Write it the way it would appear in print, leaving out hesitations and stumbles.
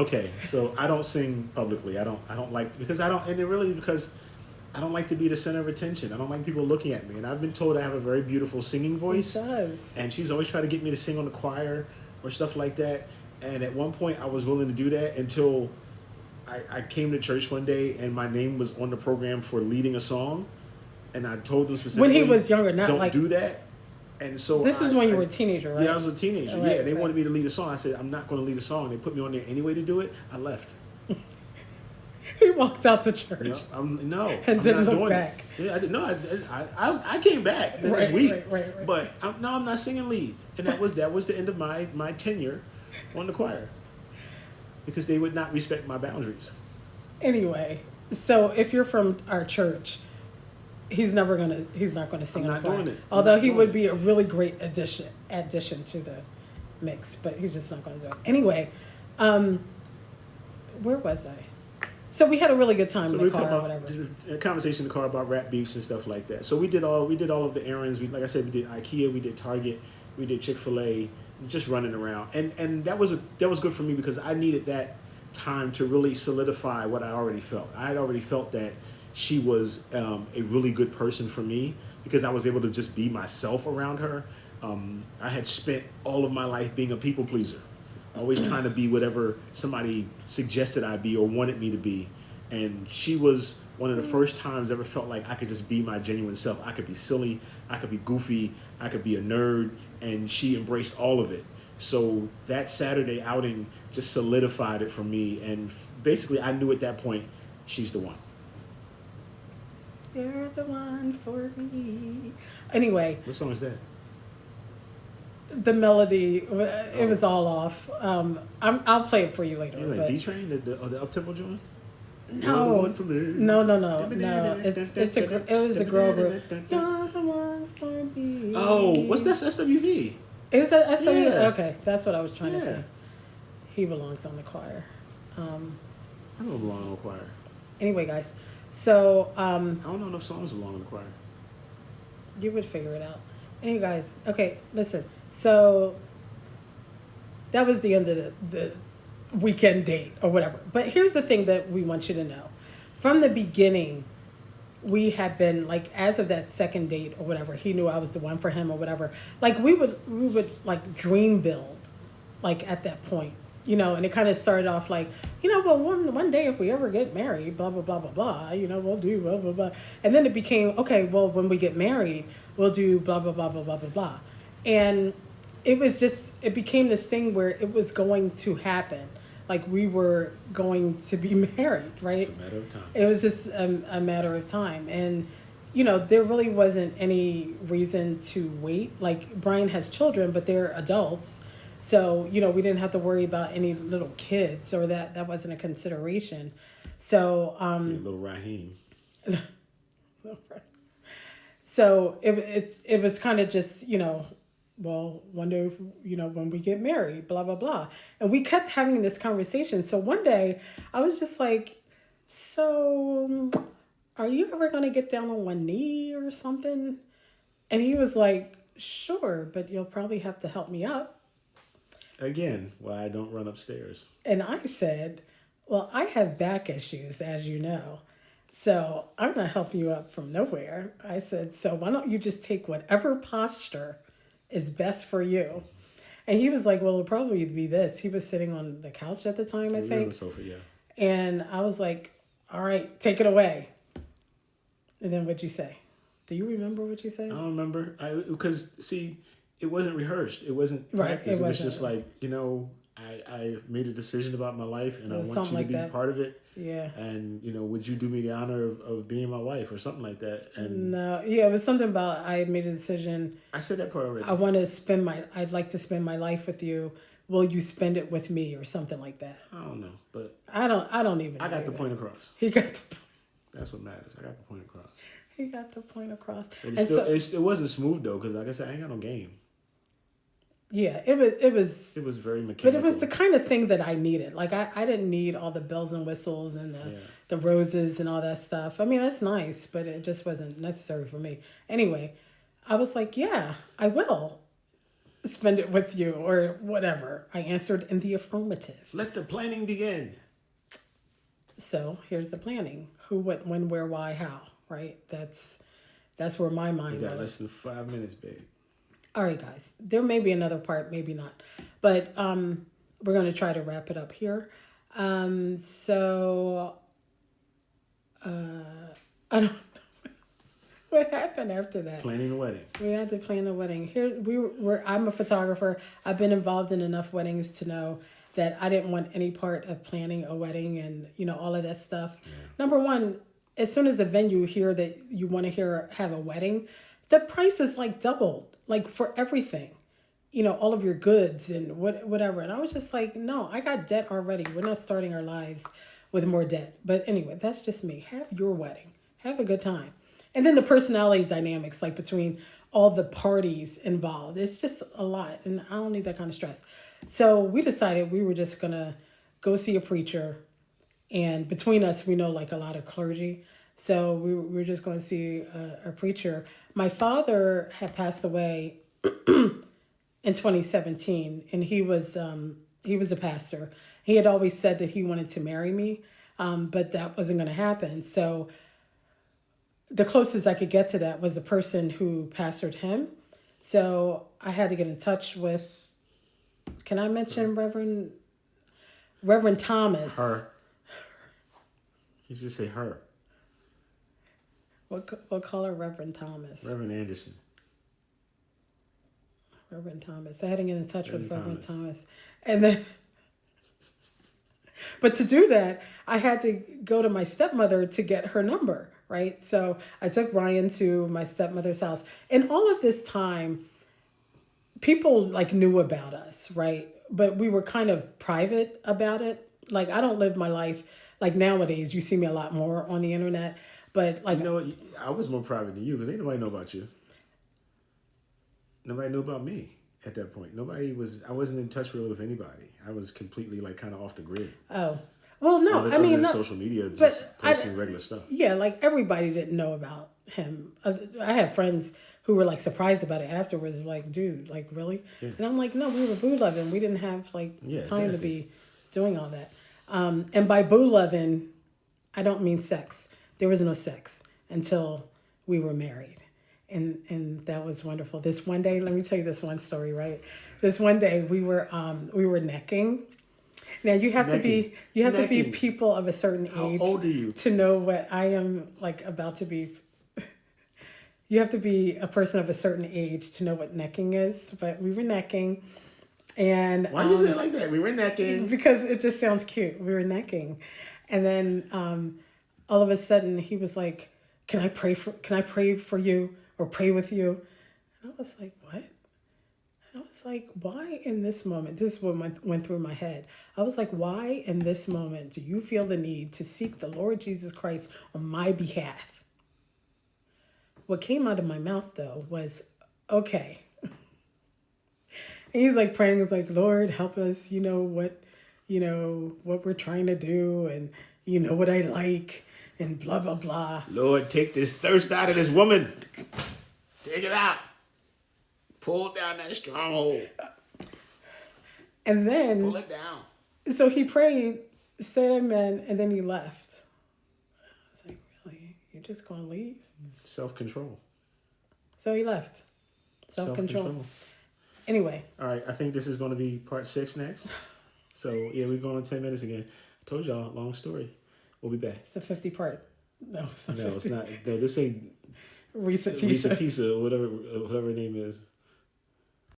Okay, so I don't sing publicly. I don't like because I don't and it really because I don't like to be the center of attention. I don't like people looking at me. And I've been told I have a very beautiful singing He voice, does. and she's always trying to get me to sing on the choir or stuff like that. And at one point, I was willing to do that until I came to church one day and my name was on the program for leading a song, and I told them When he specifically, was younger, not don't like do that. And so this was when you were a teenager, right? yeah, I was a teenager. Right, Yeah, they right. wanted me to lead a song. I said I'm not going to lead a song. They put me on there anyway to do it. I left. He walked out the You church know, I'm didn't not look doing back. it. Yeah, I did. No, I came back the next Right, week, right. but I'm not singing lead, and that was the end of my tenure on the choir because they would not respect my boundaries. Anyway, so if you're from our church, he's not gonna sing I'm on not the choir. doing it. I'm Although not he doing would it. be a really great addition to the mix, but he's just not gonna do it. Anyway, um, where was I? So we had a really good time So in we the were talking car or about whatever. a conversation in the car about rap beefs and stuff like that. So we did all of the errands. Like I said, we did IKEA, we did Target, we did Chick-fil-A, just running around, and that was good for me because I needed that time to really solidify what I already felt. I had already felt that she was a really good person for me because I was able to just be myself around her. I had spent all of my life being a people pleaser, always trying to be whatever somebody suggested I be or wanted me to be. And she was one of the first times I ever felt like I could just be my genuine self. I could be silly, I could be goofy, I could be a nerd, and she embraced all of it. So that Saturday outing just solidified it for me. And basically, I knew at that point, she's the one. You're the one for me. Anyway, What song is that? the melody, it Oh, was all off. I'll play it for you later. you like But D Train, the up tempo joint? You're the no, one for me. no. It was a girl group. You're the one for Oh, what's me. that? SWV. Is that SWV? Yeah, Okay, that's what I was trying to yeah. say. He belongs on the choir. I don't belong in the choir. Anyway, guys, so I don't know enough songs belong in the choir. you would figure it out. Anyway, guys, okay, listen. So that was the end of the weekend date or whatever. But here's the thing that we want you to know. From the beginning, we had been like as of that second date or whatever, he knew I was the one for him or whatever. Like we would like dream build like at that point. And it kind of started off like, well, one day if we ever get married, blah blah blah blah blah, we'll do blah blah blah. And then it became, okay, well, when we get married, we'll do blah blah blah blah blah blah blah. And it became this thing where it was going to happen. Like we were going to be married, It's right? a matter of time. It was just a matter of time. And, there really wasn't any reason to wait. Like Brian has children, but they're adults. So, we didn't have to worry about any little kids or that wasn't a consideration. So, Yeah, little Raheem. so it was kind of just, well, one day, when we get married, blah, blah, blah. And we kept having this conversation. So one day I was just like, so are you ever going to get down on one knee or something? And he was like, sure, but you'll probably have to help me up. Again, why I don't run upstairs. And I said, well, I have back issues, as you know. So I'm not helping you up from nowhere. I said, so why don't you just take whatever posture is best for you? And he was like, well, it'll probably be this. He was sitting on the couch at the time, I We were on the think. sofa, yeah. And I was like, all right, take it away. And then what'd you say? Do you remember what you said? I don't remember. Because see, it wasn't rehearsed. It wasn't Right, practice. it It was wasn't. just like I made a decision about my life, and I want Something you to like be that. part of it. Yeah. And would you do me the honor of being my wife or something like that? And No, yeah, it was something about I made a decision. I said that part already. I'd like to spend my life with you. Will you spend it with me or something like that? I don't know, but I don't even I know got the that. point across. He got the That's what matters. I got the point across. he got the point across. But And so it wasn't smooth though, because like I said, I ain't got no game. yeah, it It was very but mechanical. it was the kind of thing that I needed. Like I didn't need all the bells and whistles and Yeah. the roses and all that stuff. I mean, that's nice, but it just wasn't necessary for me. Anyway, I was like, yeah, I will. spend it with you or whatever. I answered in the affirmative. Let the planning begin. So here's the planning: who, what, when, where, why, how. Right? That's where my mind We got was. less than 5 minutes, babe. All right, guys. There may be another part, maybe not, but we're going to try to wrap it up here. So I don't know what happened after that. Planning the wedding. We had to plan the wedding. Here I'm a photographer. I've been involved in enough weddings to know that I didn't want any part of planning a wedding and all of that stuff. Yeah. Number one, as soon as the venue hear that you want to have a wedding, the price is like doubled, like for everything. All of your goods and whatever. And I was just like, no, I got debt already. We're not starting our lives with more debt. But anyway, that's just me. Have your wedding. Have a good time. And then the personality dynamics, like between all the parties involved, it's just a lot. And I don't need that kind of stress. So we decided we were just going to go see a preacher. And between us, we know like a lot of clergy. So we were just going to see a preacher. My father had passed away in 2017, and he was a pastor. He had always said that he wanted to marry me, but that wasn't going to happen. So the closest I could get to that was the person who pastored him. So I had to get in touch with, can I mention Reverend Thomas? Her. You just say her. We'll call her Reverend Thomas. Reverend Anderson. Reverend Thomas. I had to get in touch with Reverend Thomas. And then, but to do that, I had to go to my stepmother to get her number, right? So I took Ryan to my stepmother's house. And all of this time, people like knew about us, right? But we were kind of private about it. Like, I don't live my life, like nowadays, you see me a lot more on the internet. But like, I was more private than you because ain't nobody know about you. Nobody knew about me at that point. I wasn't in touch really with anybody. I was completely like kind of off the grid. Oh, well, no, other than social media, just posting regular stuff. Yeah, like everybody didn't know about him. I had friends who were like surprised about it afterwards. Like, dude, like really? Yeah. And I'm like, no, we were boo loving. We didn't have like time to be doing all that. And by boo loving, I don't mean sex. There was no sex until we were married. And that was wonderful. This one day, let me tell you this one story, right? This one day we were necking. Now you have to be people of a certain age. How old are you? To know what I am like about to be. You have to be a person of a certain age to know what necking is. But we were necking, and why you say it like that? We were necking because it just sounds cute. We were necking, and then all of a sudden he was like, Can I pray for you or pray with you?" And I was like, "What?" And I was like, "Why in this moment?" This is what went through my head. I was like, "Why in this moment do you feel the need to seek the Lord Jesus Christ on my behalf?" What came out of my mouth though was, "Okay." And he's like praying, he's like, "Lord, help us, what we're trying to do, and what I like. And blah, blah, blah. Lord, take this thirst out of this woman. Take it out. Pull down that stronghold. And then... Pull it down. So he prayed, said amen, and then he left. I was like, really? You're just going to leave? Self-control. So he left. Self-control. Anyway. All right, I think this is going to be part 6 next. So, yeah, we're going on 10 minutes again. I told y'all, long story. We'll be back. It's a 50 part. No, it's not. No, this ain't Risa Tisa. Risa Tisa, whatever her name is.